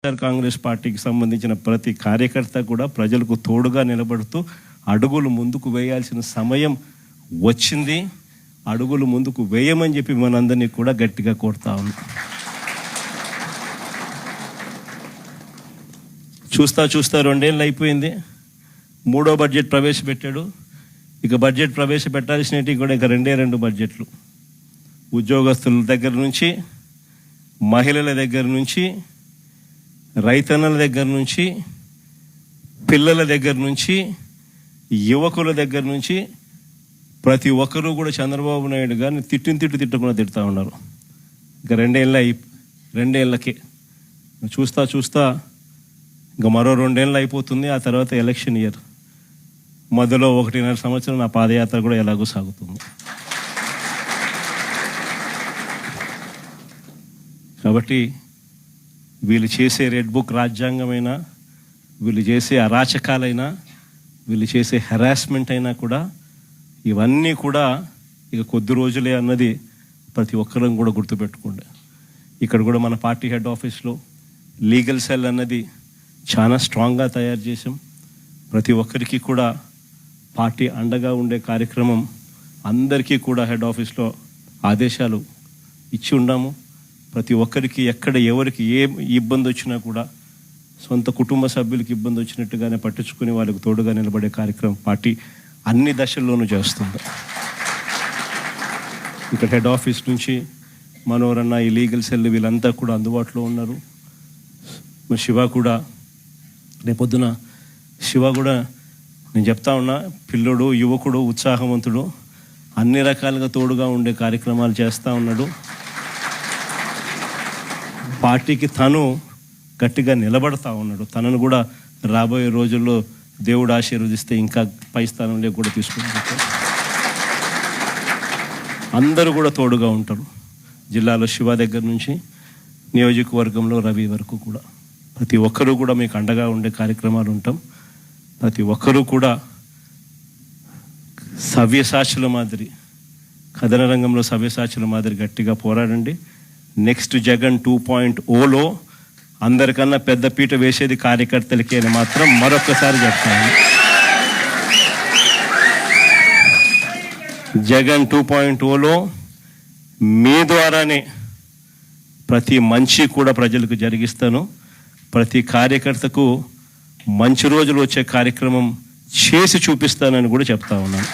కాంగ్రెస్ పార్టీకి సంబంధించిన ప్రతి కార్యకర్త కూడా ప్రజలకు తోడుగా నిలబడుతూ అడుగులు ముందుకు వేయాల్సిన సమయం వచ్చింది. అడుగులు ముందుకు వేయమని చెప్పి మనందరినీ కూడా గట్టిగా కోరుతా ఉన్నాం. చూస్తా 2 ఏళ్ళు అయిపోయింది. 3వ బడ్జెట్ ప్రవేశపెట్టాడు. ఇక బడ్జెట్ ప్రవేశపెట్టాల్సినవి కూడా ఇక 2 బడ్జెట్లు. ఉద్యోగస్తుల దగ్గర నుంచి, మహిళల దగ్గర నుంచి, రైతన్నల దగ్గర నుంచి, పిల్లల దగ్గర నుంచి, యువకుల దగ్గర నుంచి ప్రతి ఒక్కరూ కూడా చంద్రబాబు నాయుడు గారిని తిట్టకుండా తిడతా ఉన్నారు. ఇక 2 ఏళ్ళకి చూస్తా ఇంకా మరో 2 ఏళ్ళు అయిపోతుంది. ఆ తర్వాత ఎలక్షన్ ఇయర్, మధ్యలో 1.5 సంవత్సరం నా పాదయాత్ర కూడా ఎలాగో సాగుతుంది. కాబట్టి వీళ్ళు చేసే రెడ్ బుక్ రాజ్యాంగమైనా, వీళ్ళు చేసే అరాచకాలైనా, వీళ్ళు చేసే హెరాస్మెంట్ అయినా కూడా ఇవన్నీ కూడా ఇక కొద్ది రోజులే అన్నది ప్రతి ఒక్కరం కూడా గుర్తుపెట్టుకోండి. ఇక్కడ కూడా మన పార్టీ హెడ్ ఆఫీస్లో లీగల్ సెల్ అన్నది చాలా స్ట్రాంగ్గా తయారు చేసాం. ప్రతి ఒక్కరికి కూడా పార్టీ అండగా ఉండే కార్యక్రమం అందరికీ కూడా హెడ్ ఆఫీస్లో ఆదేశాలు ఇచ్చి ఉన్నాము. ప్రతి ఒక్కరికి ఎక్కడ ఎవరికి ఏ ఇబ్బంది వచ్చినా కూడా సొంత కుటుంబ సభ్యులకి ఇబ్బంది వచ్చినట్టుగానే పట్టించుకుని వాళ్ళకు తోడుగా నిలబడే కార్యక్రమం పార్టీ అన్ని దశల్లోనూ చేస్తుంది. ఇక్కడ హెడ్ ఆఫీస్ నుంచి మనోరన్న, ఈ లీగల్ సెల్ వీళ్ళంతా కూడా అందుబాటులో ఉన్నారు. మరి శివ కూడా రేపొద్దున నేను చెప్తా ఉన్నా, పిల్లోడు, యువకుడు, ఉత్సాహవంతుడు, అన్ని రకాలుగా తోడుగా ఉండే కార్యక్రమాలు చేస్తూ ఉన్నాడు. పార్టీకి తను గట్టిగా నిలబడతా ఉన్నాడు. తనను కూడా రాబోయే రోజుల్లో దేవుడు ఆశీర్వదిస్తే ఇంకా పై స్థానంలో కూడా తీసుకుంటారు. అందరూ కూడా తోడుగా ఉంటారు. జిల్లాలో శివ దగ్గర నుంచి నియోజకవర్గంలో రవి వరకు కూడా ప్రతి ఒక్కరూ కూడా మీకు అండగా ఉండే కార్యక్రమాలు ఉంటాం. ప్రతి ఒక్కరూ కూడా సవ్యసాచుల మాదిరి, కథన రంగంలో సవ్యసాచుల మాదిరి గట్టిగా పోరాడండి. నెక్స్ట్ జగన్ 2.0లో అందరికన్నా పెద్ద పీట వేసేది కార్యకర్తలకి అని మాత్రం మరొకసారి చెప్తాను. జగన్ 2.0లో మీ ద్వారానే ప్రతి మంచి కూడా ప్రజలకు జరిగిస్తాను. ప్రతి కార్యకర్తకు మంచి రోజులు వచ్చే కార్యక్రమం చేసి చూపిస్తానని కూడా చెప్తా ఉన్నాను.